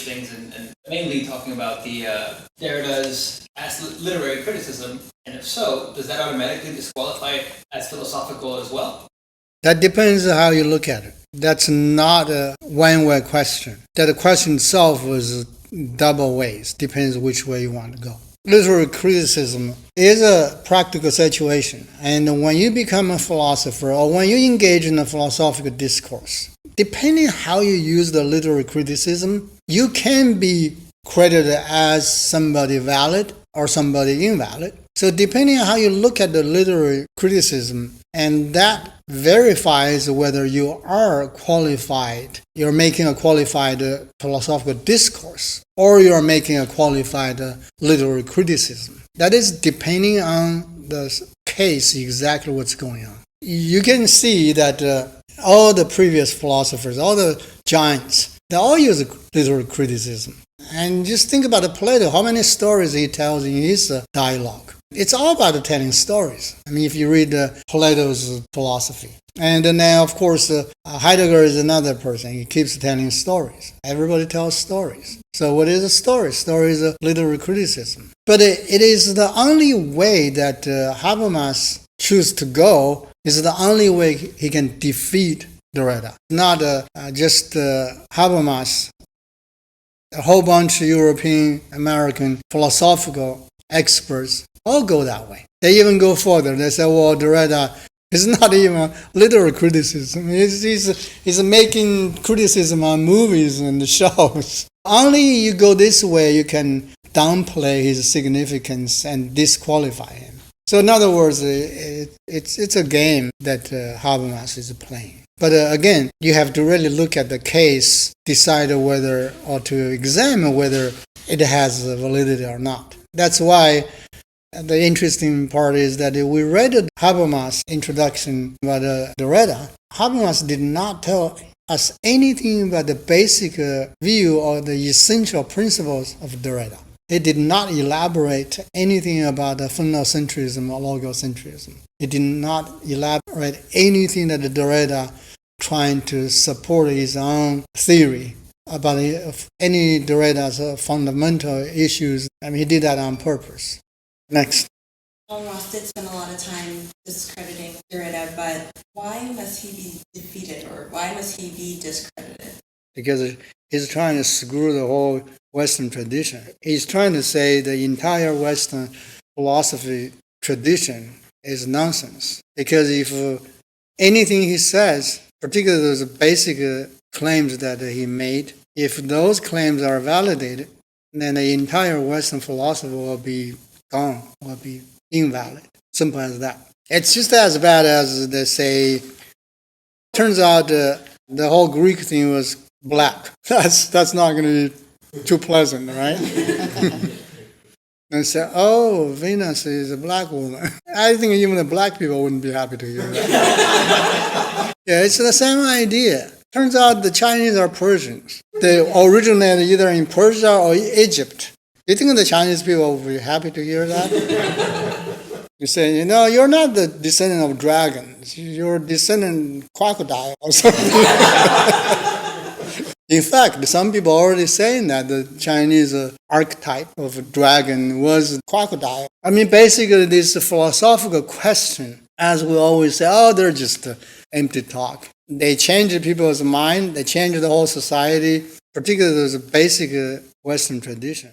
switch things and mainly talking about the Derrida's as literary criticism? And if so, does that automatically disqualify it as philosophical as well? That depends on how you look at it. That's not a one-way question. That question itself is double ways. Depends which way you want to go. Literary criticism is a practical situation. And when you become a philosopher or when you engage in a philosophical discourse, depending how you use the literary criticism, you can be credited as somebody valid or somebody invalid. So depending on how you look at the literary criticism, and that verifies whether you are qualified, you're making a qualified philosophical discourse, or you're making a qualified literary criticism. That is depending on the case, exactly what's going on. You can see that all the previous philosophers, all the giants, they all use literary criticism. And just think about Plato, how many stories he tells in his dialogue. It's all about telling stories. I mean, if you read Plato's philosophy. And then, of course, Heidegger is another person. He keeps telling stories. Everybody tells stories. So what is a story? Story is a literary criticism. But it is the only way that Habermas chooses to go, is the only way he can defeat Derrida. Not just Habermas. A whole bunch of European, American philosophical experts all go that way. They even go further. They say, well, Derrida is not even literary criticism. He's making criticism on movies and shows. Only you go this way, you can downplay his significance and disqualify him. So in other words, it's a game that Habermas is playing. But again, you have to really look at the case, decide whether, or to examine whether it has validity or not. That's why the interesting part is that we read Habermas' introduction about Derrida. Habermas did not tell us anything about the basic view or the essential principles of Derrida. He did not elaborate anything about phonocentrism or logocentrism. He did not elaborate anything that Derrida trying to support his own theory about any Derrida's fundamental issues. I mean, he did that on purpose. Next. Well, Ross did spend a lot of time discrediting Derrida, but why must he be defeated, or why must he be discredited? Because he's trying to screw the whole Western tradition. He's trying to say the entire Western philosophy tradition is nonsense. Because if anything he says, particularly those basic claims that he made, if those claims are validated, then the entire Western philosophy will be gone, will be invalid. Simple as that. It's just as bad as they say, turns out the whole Greek thing was black. That's not going to be too pleasant, right? And say, oh, Venus is a black woman. I think even the black people wouldn't be happy to hear that. Yeah, it's the same idea. Turns out the Chinese are Persians. They originated either in Persia or Egypt. You think the Chinese people would be happy to hear that? You say, you're not the descendant of dragons. You're descendant of crocodile or something. In fact, some people are already saying that the Chinese archetype of a dragon was crocodile. I mean, basically, this philosophical question, as we always say, they're just empty talk. They change people's mind. They change the whole society, particularly the basic Western tradition.